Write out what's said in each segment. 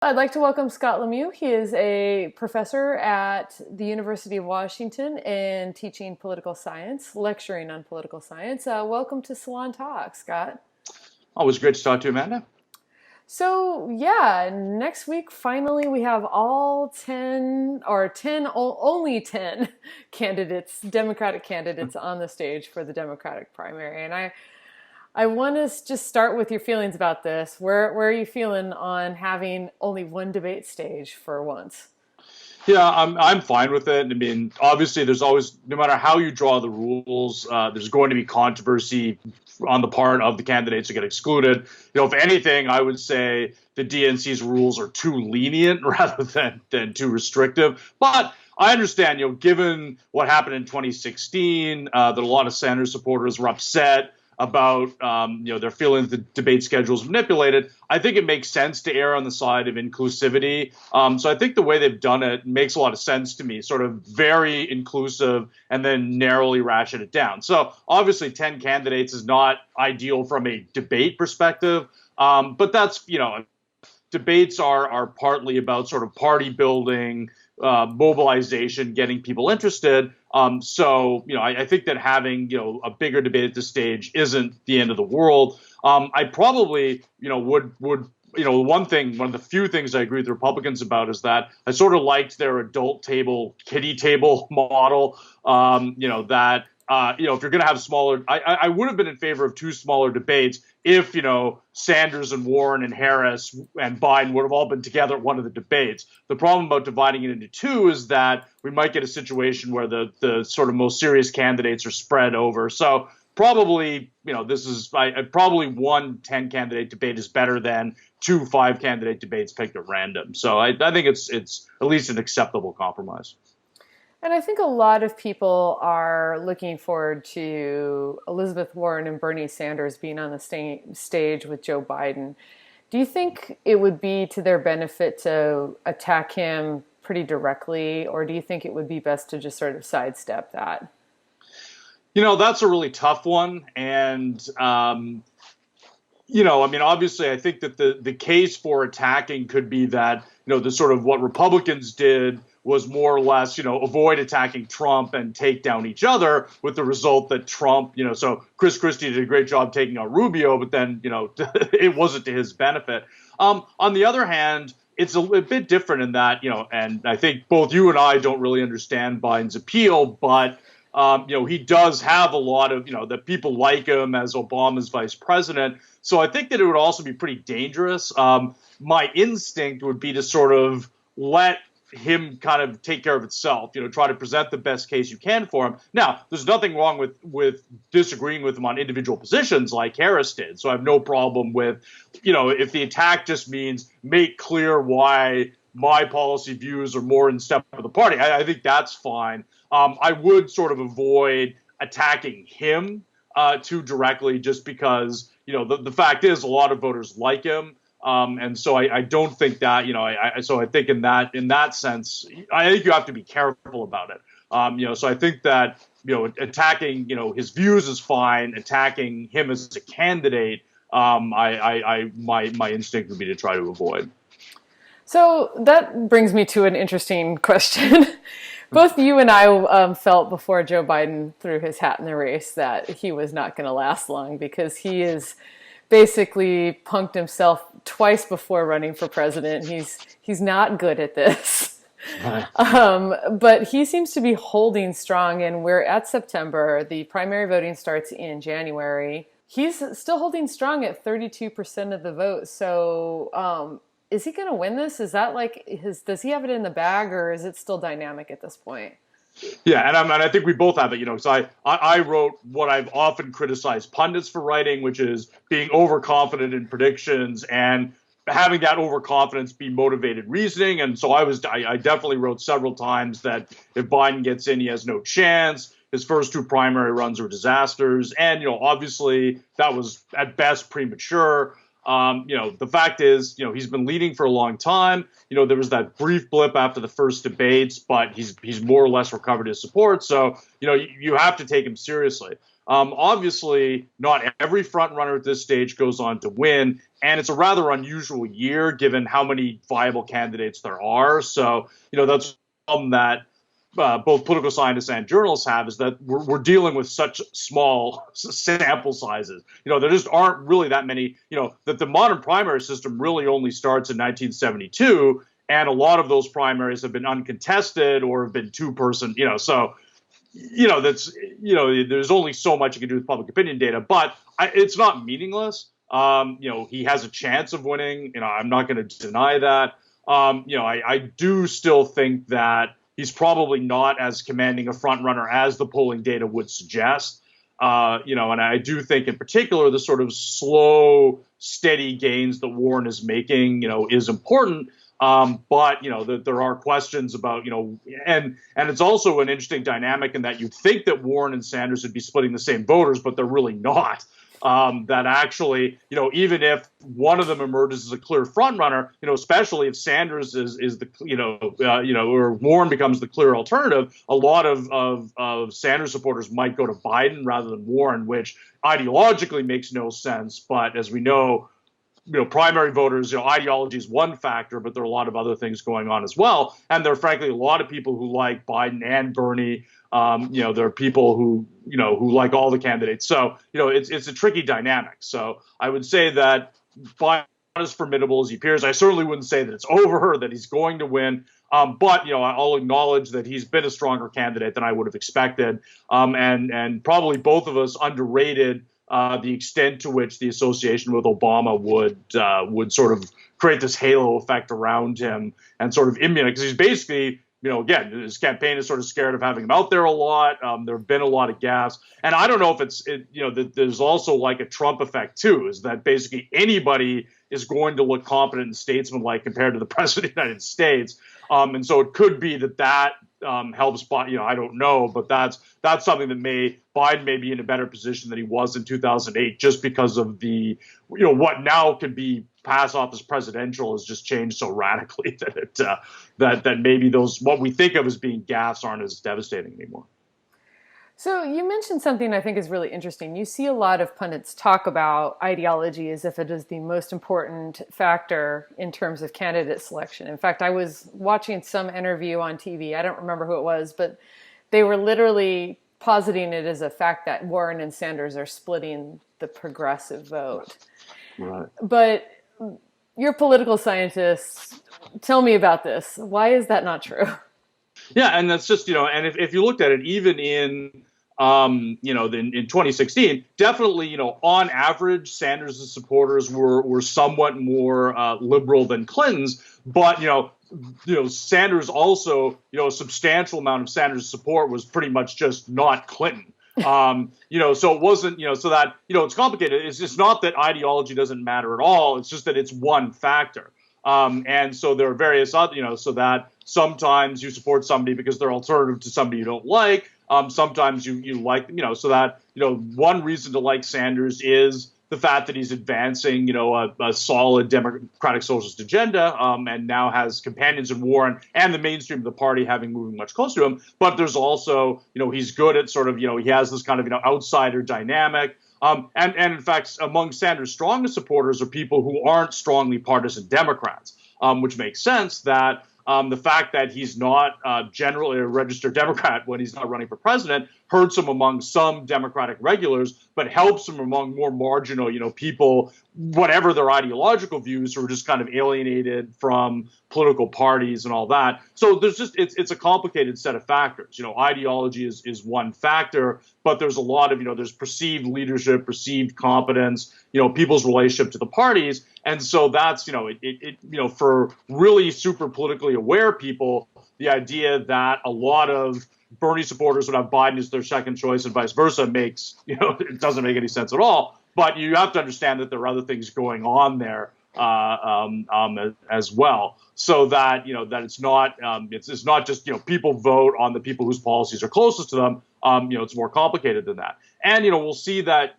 I'd like to welcome Scott Lemieux. He is a professor at the University of Washington and teaching political science, lecturing on political science. Welcome to Salon Talks, Scott. Always great to talk to you, Amanda. So, yeah, next week, finally, we have all 10 or 10, only 10 candidates, Democratic candidates on the stage for the Democratic primary. And I want to just start with your feelings about this. Where are you feeling on having only one debate stage for once? Yeah, I'm fine with it. I mean, obviously, there's always, no matter how you draw the rules, there's going to be controversy on the part of the candidates who get excluded. If anything, I would say the DNC's rules are too lenient rather than too restrictive. But I understand, given what happened in 2016, that a lot of Sanders supporters were upset about their feeling that the debate schedule is manipulated. I think it makes sense to err on the side of inclusivity. So I think the way they've done it makes a lot of sense to me, sort of very inclusive and then narrowly ratchet it down. So obviously 10 candidates is not ideal from a debate perspective, but that's, debates are partly about sort of party building, mobilization, getting people interested. I think that having, a bigger debate at this stage isn't the end of the world. I probably, one of the few things I agree with Republicans about is that I sort of liked their adult table, kiddie table model, if you're going to have smaller, I would have been in favor of two smaller debates if, Sanders and Warren and Harris and Biden would have all been together at one of the debates. The problem about dividing it into two is that we might get a situation where the sort of most serious candidates are spread over. So probably, probably one 10 candidate debate is better than two 5 candidate debates picked at random. So I think it's at least an acceptable compromise. And I think a lot of people are looking forward to Elizabeth Warren and Bernie Sanders being on the stage with Joe Biden. Do you think it would be to their benefit to attack him pretty directly, or do you think it would be best to just sort of sidestep that? That's a really tough one. And, obviously, I think that the case for attacking could be that, the sort of what Republicans did was more or less, avoid attacking Trump and take down each other, with the result that Trump, so Chris Christie did a great job taking out Rubio, but then, it wasn't to his benefit. On the other hand, it's a bit different in that, and I think both you and I don't really understand Biden's appeal, but he does have a lot of, that people like him as Obama's vice president. So I think that it would also be pretty dangerous. My instinct would be to sort of let him kind of take care of itself, try to present the best case you can for him. Now, there's nothing wrong with disagreeing with him on individual positions like Harris did. So I have no problem with, if the attack just means make clear why my policy views are more in step with the party. I think that's fine. I would sort of avoid attacking him too directly, just because, the fact is a lot of voters like him. And so I don't think that, so I think in that sense, I think you have to be careful about it. So I think that, attacking, his views is fine. Attacking him as a candidate, my instinct would be to try to avoid. So that brings me to an interesting question. Both you and I felt before Joe Biden threw his hat in the race that he was not going to last long, because he is basically punked himself twice before running for president. He's not good at this. But he seems to be holding strong, and we're at September. The primary voting starts in January. He's still holding strong at 32% of the vote. So is he going to win this? Is that like does he have it in the bag, or is it still dynamic at this point? Yeah, and I think we both have it, because I wrote what I've often criticized pundits for writing, which is being overconfident in predictions and having that overconfidence be motivated reasoning. And so I definitely wrote several times that if Biden gets in, he has no chance. His first 2 primary runs were disasters. And, obviously that was at best premature. The fact is, he's been leading for a long time. There was that brief blip after the first debates, but he's more or less recovered his support. So, you have to take him seriously. Obviously, not every front runner at this stage goes on to win, and it's a rather unusual year given how many viable candidates there are. So, that's problem that both political scientists and journalists have, is that we're dealing with such small sample sizes. There just aren't really that many. That the modern primary system really only starts in 1972, and a lot of those primaries have been uncontested or have been two-person. So that's there's only so much you can do with public opinion data, but it's not meaningless. He has a chance of winning. I'm not going to deny that. I do still think that he's probably not as commanding a front runner as the polling data would suggest. And I do think in particular the sort of slow, steady gains that Warren is making, is important. But there are questions about, and it's also an interesting dynamic in that you'd think that Warren and Sanders would be splitting the same voters, but they're really not. That actually, even if one of them emerges as a clear front runner, especially if Sanders is the, or Warren becomes the clear alternative, a lot of Sanders supporters might go to Biden rather than Warren, which ideologically makes no sense. But as we know, primary voters, ideology is one factor, but there are a lot of other things going on as well. And there are frankly a lot of people who like Biden and Bernie. There are people who like all the candidates. So, it's a tricky dynamic. So I would say that Biden is as formidable as he appears. I certainly wouldn't say that it's over, that he's going to win. But, I'll acknowledge that he's been a stronger candidate than I would have expected. And probably both of us underrated the extent to which the association with Obama would sort of create this halo effect around him and sort of immunize, because he's basically, again, his campaign is sort of scared of having him out there a lot. There have been a lot of gaffes. And I don't know if there's also like a Trump effect too, is that basically anybody is going to look competent and statesmanlike compared to the president of the United States. And so it could be that helps, I don't know, but that's something that Biden may be in a better position than he was in 2008, just because of the, what now could be passed off as presidential has just changed so radically that maybe those, what we think of as being gaffes, aren't as devastating anymore. So you mentioned something I think is really interesting. You see a lot of pundits talk about ideology as if it is the most important factor in terms of candidate selection. In fact, I was watching some interview on TV. I don't remember who it was, but they were literally positing it as a fact that Warren and Sanders are splitting the progressive vote. Right. But you're political scientists. Tell me about this. Why is that not true? Yeah, and that's just, and if you looked at it, even in in 2016, definitely, on average, Sanders' supporters were somewhat more liberal than Clinton's. But, Sanders also, a substantial amount of Sanders' support was pretty much just not Clinton. So it wasn't, so that, it's complicated. It's just not that ideology doesn't matter at all. It's just that it's one factor. And so there are various other, so that sometimes you support somebody because they're alternative to somebody you don't like. Sometimes you like, so that, one reason to like Sanders is the fact that he's advancing, a solid democratic socialist agenda, and now has companions in Warren and the mainstream of the party moving much closer to him. But there's also, he's good at sort of, he has this kind of, outsider dynamic. And in fact, among Sanders' strongest supporters are people who aren't strongly partisan Democrats, which makes sense that the fact that he's not generally a registered Democrat when he's not running for president hurts him among some Democratic regulars, but helps him among more marginal, people, whatever their ideological views, who are just kind of alienated from political parties and all that. So there's just, it's a complicated set of factors. Ideology is one factor, but there's a lot of, there's perceived leadership, perceived competence, people's relationship to the parties. And so that's, for really super politically aware people, the idea that a lot of Bernie supporters would have Biden as their second choice and vice versa makes, it doesn't make any sense at all. But you have to understand that there are other things going on there as well, so that that it's not just people vote on the people whose policies are closest to them. It's more complicated than that. And we'll see that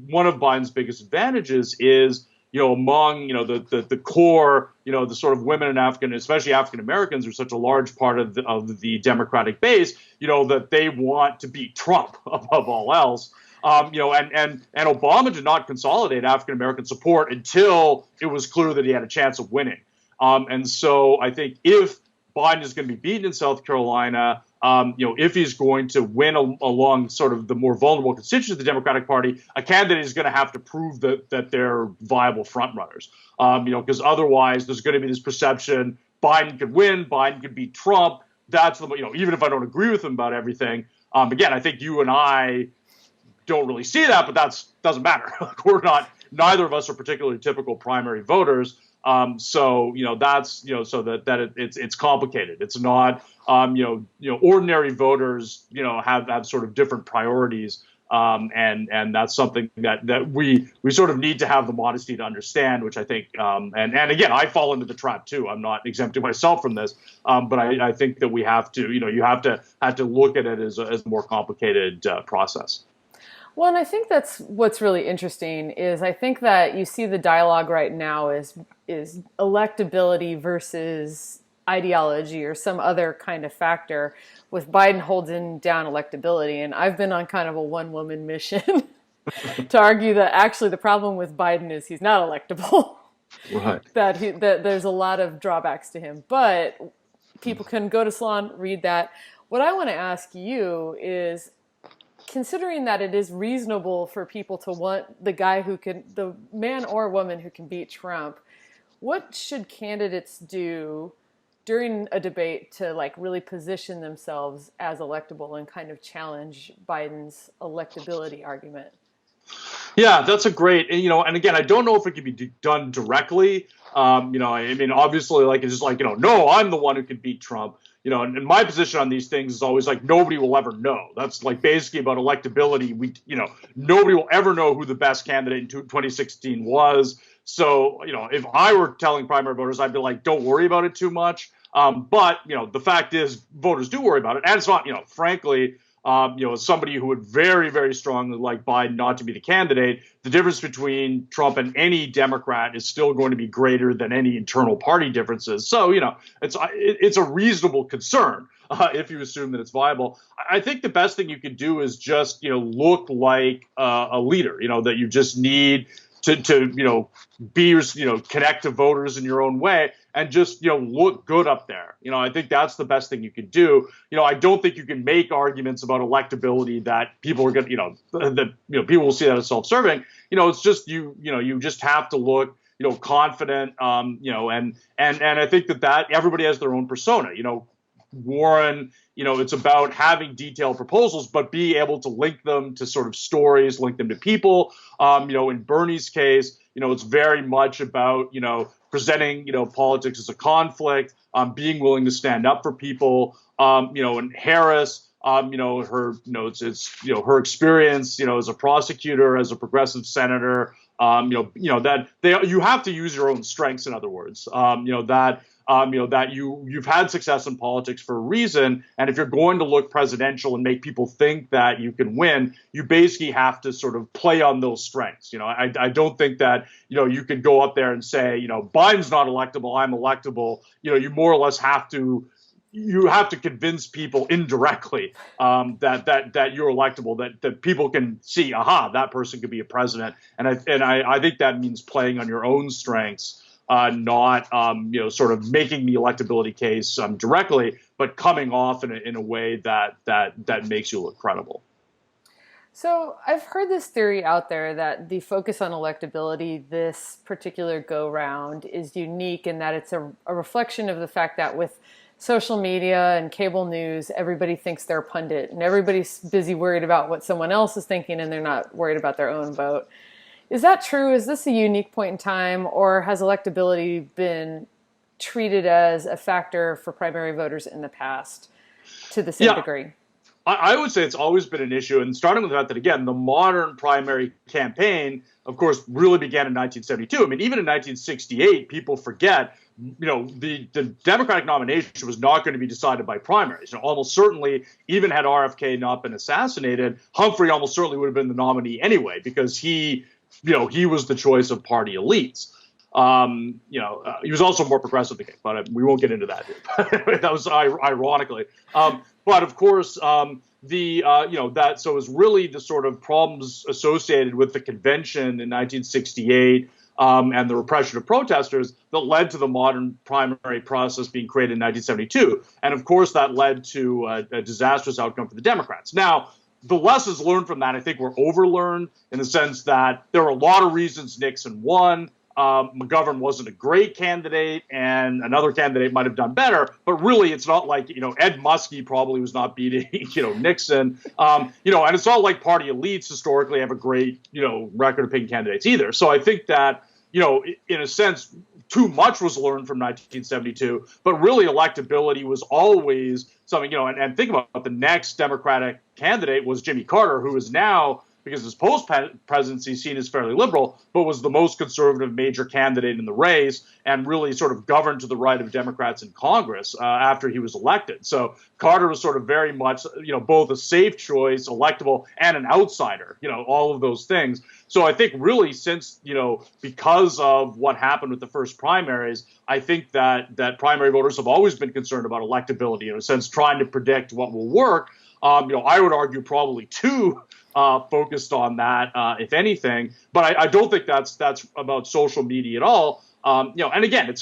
one of Biden's biggest advantages is among the core, the sort of women and especially African Americans, are such a large part of the Democratic base, that they want to beat Trump above all else. And Obama did not consolidate African American support until it was clear that he had a chance of winning. And so I think if Biden is going to be beaten in South Carolina, if he's going to win along sort of the more vulnerable constituents of the Democratic Party, a candidate is going to have to prove that they're viable frontrunners. Because otherwise there's going to be this perception Biden could win, Biden could beat Trump. That's even if I don't agree with him about everything. Again, I think you and I don't really see that, but that doesn't matter. We're not. Neither of us are particularly typical primary voters. So it's complicated. It's not, ordinary voters, have sort of different priorities. And that's something that we sort of need to have the modesty to understand, which I think, and again, I fall into the trap too. I'm not exempting myself from this. But I think that we have to, you have to look at it as a more complicated, process. Well, and I think that's what's really interesting is I think that you see the dialogue right now is electability versus ideology or some other kind of factor, with Biden holding down electability. And I've been on kind of a one-woman mission to argue that actually the problem with Biden is he's not electable. Right. that there's a lot of drawbacks to him. But people can go to Salon, read that. What I want to ask you is, considering that it is reasonable for people to want the man or woman who can beat Trump, what should candidates do during a debate to really position themselves as electable and kind of challenge Biden's electability argument? Yeah, that's a great, and again, I don't know if it can be done directly. I mean, obviously, it's just no, I'm the one who can beat Trump. And my position on these things is always nobody will ever know. That's basically about electability. Nobody will ever know who the best candidate in 2016 was. So, if I were telling primary voters, I'd be don't worry about it too much. But, the fact is voters do worry about it. And it's not, frankly, as somebody who would very, very strongly like Biden not to be the candidate, the difference between Trump and any Democrat is still going to be greater than any internal party differences. So, it's a reasonable concern if you assume that it's viable. I think the best thing you could do is just, look like a leader, that you just need to be, connect to voters in your own way and just, look good up there. I think that's the best thing you could do. I don't think you can make arguments about electability that people are going to, people will see that as self-serving. It's just, you just have to look, confident, and I think that everybody has their own persona. Warren, it's about having detailed proposals, but be able to link them to sort of stories, link them to people. In Bernie's case, it's very much about, presenting, politics as a conflict, being willing to stand up for people. And Harris, her experience, as a prosecutor, as a progressive senator, you have to use your own strengths. In other words, that you've had success in politics for a reason. And if you're going to look presidential and make people think that you can win, you basically have to sort of play on those strengths. I don't think that, you could go up there and say, Biden's not electable, I'm electable. You more or less have to convince people indirectly that you're electable, that people can see, aha, that person could be a president. And I think that means playing on your own strengths. Not sort of making the electability case directly, but coming off in a way that makes you look credible. So I've heard this theory out there that the focus on electability this particular go-round is unique in that it's a reflection of the fact that with social media and cable news, everybody thinks they're a pundit and everybody's busy worried about what someone else is thinking and they're not worried about their own vote. Is that true? Is this a unique point in time, or has electability been treated as a factor for primary voters in the past to the same degree? I would say it's always been an issue, and starting with the fact that, again, the modern primary campaign, of course, really began in 1972. I mean, even in 1968, people forget, the Democratic nomination was not going to be decided by primaries. Almost certainly, even had RFK not been assassinated, Humphrey almost certainly would have been the nominee anyway, because he was the choice of party elites. He was also more progressive than King, but we won't get into that. That was ironically. But of course, that so it was really the sort of problems associated with the convention in 1968 and the repression of protesters that led to the modern primary process being created in 1972. And of course, that led to a disastrous outcome for the Democrats. Now, the lessons learned from that, I think, were overlearned in the sense that there were a lot of reasons Nixon won. McGovern wasn't a great candidate, and another candidate might have done better. But really, it's not like, Ed Muskie probably was not beating, Nixon. And it's not like party elites historically have a great, record of picking candidates either. So I think that, in a sense, too much was learned from 1972, but really electability was always something, and think about the next Democratic candidate was Jimmy Carter, who is now, because his post-presidency seen as fairly liberal, but was the most conservative major candidate in the race and really sort of governed to the right of Democrats in Congress after he was elected. So Carter was sort of very much, both a safe choice, electable, and an outsider, all of those things. So I think really since, because of what happened with the first primaries, I think that primary voters have always been concerned about electability, in a sense, trying to predict what will work. I would argue probably too focused on that, if anything. But I don't think that's about social media at all. And again,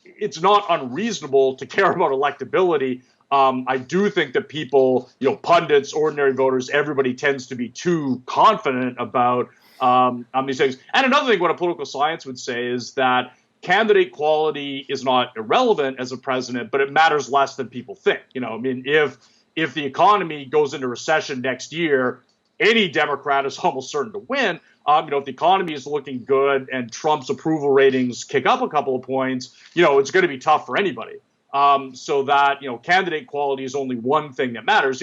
it's not unreasonable to care about electability. I do think that people, pundits, ordinary voters, everybody tends to be too confident about these things. And another thing, what a political science would say is that candidate quality is not irrelevant as a president, but it matters less than people think. If the economy goes into recession next year, any Democrat is almost certain to win. If the economy is looking good and Trump's approval ratings kick up a couple of points, it's going to be tough for anybody. So that, candidate quality is only one thing that matters.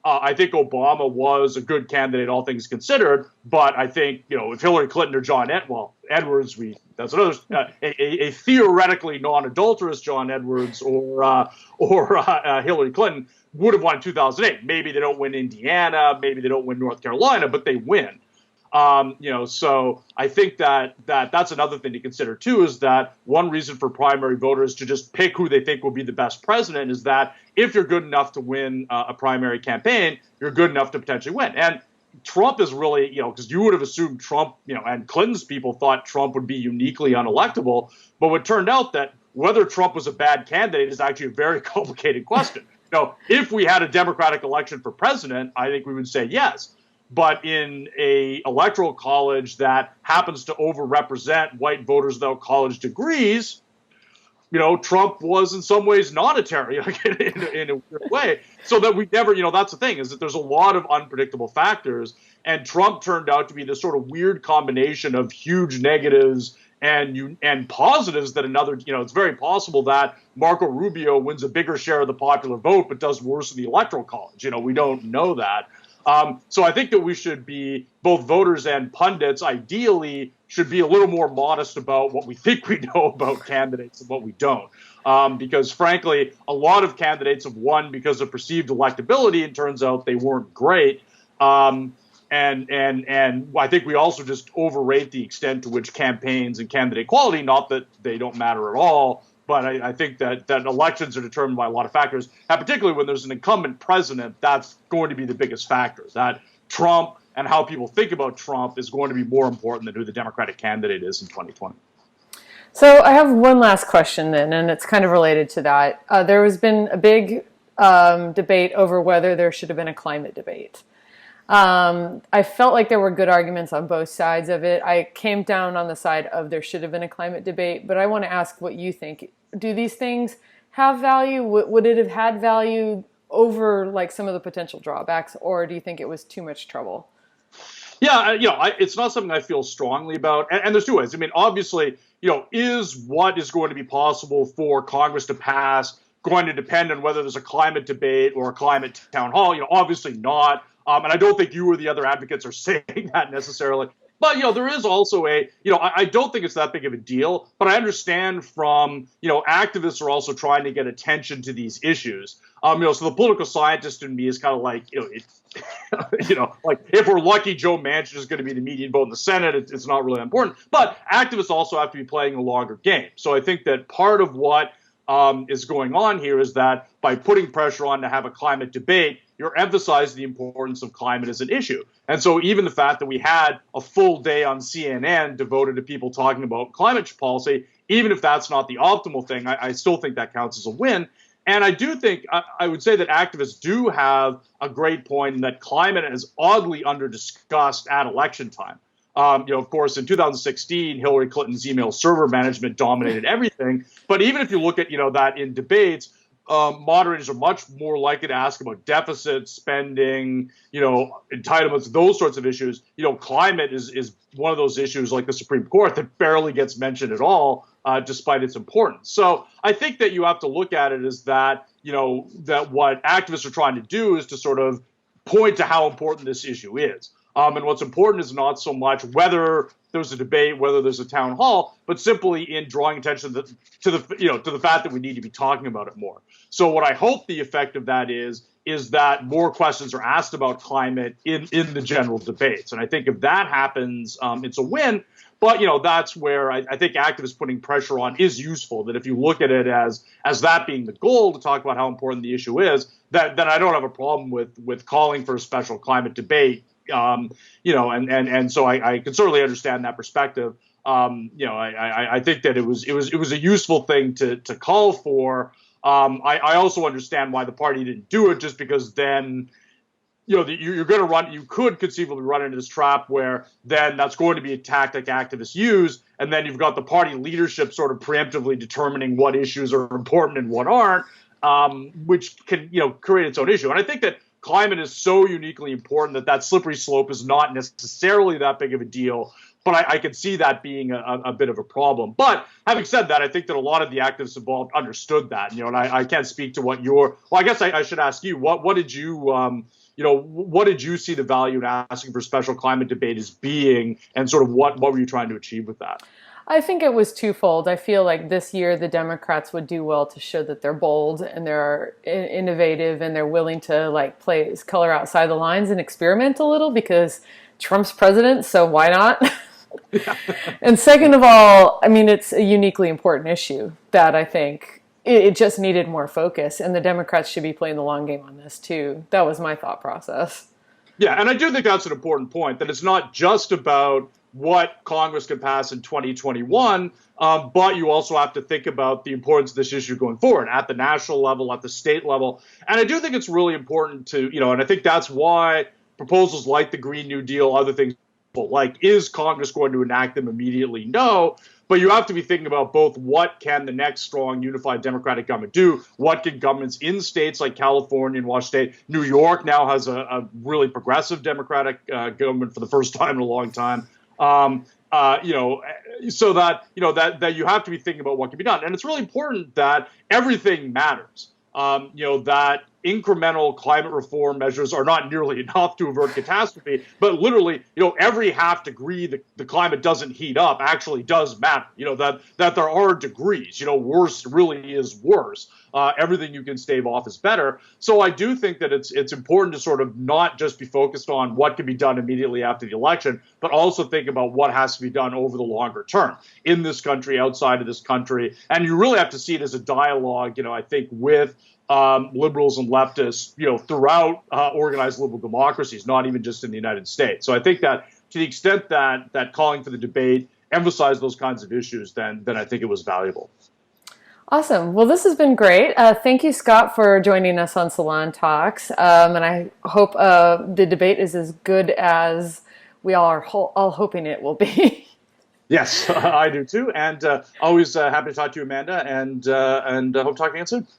I think Obama was a good candidate, all things considered. But I think, if Hillary Clinton or Edwards, that's another a theoretically non-adulterous John Edwards or Hillary Clinton would have won in 2008. Maybe they don't win Indiana, maybe they don't win North Carolina, but they win. So I think that's another thing to consider too, is that one reason for primary voters to just pick who they think will be the best president is that if you're good enough to win a primary campaign, you're good enough to potentially win. And Trump is really, because you would have assumed Trump, and Clinton's people thought Trump would be uniquely unelectable. But it turned out that whether Trump was a bad candidate is actually a very complicated question. If we had a Democratic election for president, I think we would say yes. But in a electoral college that happens to overrepresent white voters without college degrees, Trump was in some ways non-atary in a weird way. So that we never, that's the thing, is that there's a lot of unpredictable factors. And Trump turned out to be this sort of weird combination of huge negatives and positives that it's very possible that Marco Rubio wins a bigger share of the popular vote but does worse in the electoral college. We don't know that. So I think that we should be, both voters and pundits, ideally should be a little more modest about what we think we know about candidates and what we don't. Because frankly, a lot of candidates have won because of perceived electability, and turns out they weren't great. And I think we also just overrate the extent to which campaigns and candidate quality, not that they don't matter at all, but I think that elections are determined by a lot of factors. And particularly when there's an incumbent president, that's going to be the biggest factor. That Trump and how people think about Trump is going to be more important than who the Democratic candidate is in 2020. So I have one last question then, and it's kind of related to that. There has been a big debate over whether there should have been a climate debate. I felt like there were good arguments on both sides of it. I came down on the side of there should have been a climate debate, but I want to ask what you think. Do these things have value? Would it have had value over like some of the potential drawbacks, or do you think it was too much trouble? Yeah, it's not something I feel strongly about. And there's two ways. I mean, obviously, is what is going to be possible for Congress to pass going to depend on whether there's a climate debate or a climate town hall? Obviously not. And I don't think you or the other advocates are saying that necessarily. But, there is also I don't think it's that big of a deal, but I understand from, activists are also trying to get attention to these issues. So the political scientist in me is kind of like, like if we're lucky, Joe Manchin is going to be the median vote in the Senate. It's not really important. But activists also have to be playing a longer game. So I think that part of what is going on here is that by putting pressure on to have a climate debate, you're emphasizing the importance of climate as an issue. And so even the fact that we had a full day on CNN devoted to people talking about climate policy, even if that's not the optimal thing, I still think that counts as a win. And I do think, I would say that activists do have a great point in that climate is oddly under-discussed at election time. Of course, in 2016, Hillary Clinton's email server management dominated everything. But even if you look at, that in debates, moderators are much more likely to ask about deficit spending, entitlements, those sorts of issues. Climate is one of those issues like the Supreme Court that barely gets mentioned at all, despite its importance. So I think that you have to look at it as that, that what activists are trying to do is to sort of point to how important this issue is. And what's important is not so much whether there's a debate, whether there's a town hall, but simply in drawing attention to the fact that we need to be talking about it more. So what I hope the effect of that is that more questions are asked about climate in the general debates. And I think if that happens, it's a win. But, that's where I think activists putting pressure on is useful, that if you look at it as that being the goal to talk about how important the issue is, then I don't have a problem with calling for a special climate debate. And so I can certainly understand that perspective. I think that it was a useful thing to call for. I also understand why the party didn't do it, just because then, you're going to you could conceivably run into this trap where then that's going to be a tactic activists use. And then you've got the party leadership sort of preemptively determining what issues are important and what aren't, which can, create its own issue. And I think that climate is so uniquely important that slippery slope is not necessarily that big of a deal, but I can see that being a bit of a problem. But having said that, I think that a lot of the activists involved understood that, and I can't speak to what I guess I should ask you, what did you, what did you see the value in asking for special climate debate as being, and sort of what were you trying to achieve with that? I think it was twofold. I feel like this year the Democrats would do well to show that they're bold and they're innovative and they're willing to play color outside the lines and experiment a little, because Trump's president, so why not? Yeah. And second of all, it's a uniquely important issue that I think it just needed more focus, and the Democrats should be playing the long game on this too. That was my thought process. Yeah, and I do think that's an important point, that it's not just about what Congress can pass in 2021, but you also have to think about the importance of this issue going forward at the national level, at the state level. And I do think it's really important to, and I think that's why proposals like the Green New Deal, other things like, is Congress going to enact them immediately? No. But you have to be thinking about both what can the next strong unified Democratic government do, what can governments in states like California and Washington State, New York now has a really progressive Democratic government for the first time in a long time. So that, that you have to be thinking about what can be done. And it's really important that everything matters. That incremental climate reform measures are not nearly enough to avert catastrophe, but literally, every half degree the climate doesn't heat up actually does matter. That there are degrees, worse really is worse. Everything you can stave off is better. So I do think that it's important to sort of not just be focused on what can be done immediately after the election, but also think about what has to be done over the longer term in this country, outside of this country. And you really have to see it as a dialogue, I think, with liberals and leftists, throughout organized liberal democracies, not even just in the United States. So I think that to the extent that calling for the debate emphasized those kinds of issues, then I think it was valuable. Awesome. Well, this has been great. Thank you, Scott, for joining us on Salon Talks. And I hope the debate is as good as we all are all hoping it will be. Yes, I do too. And always happy to talk to you, Amanda, and hope to talk again soon.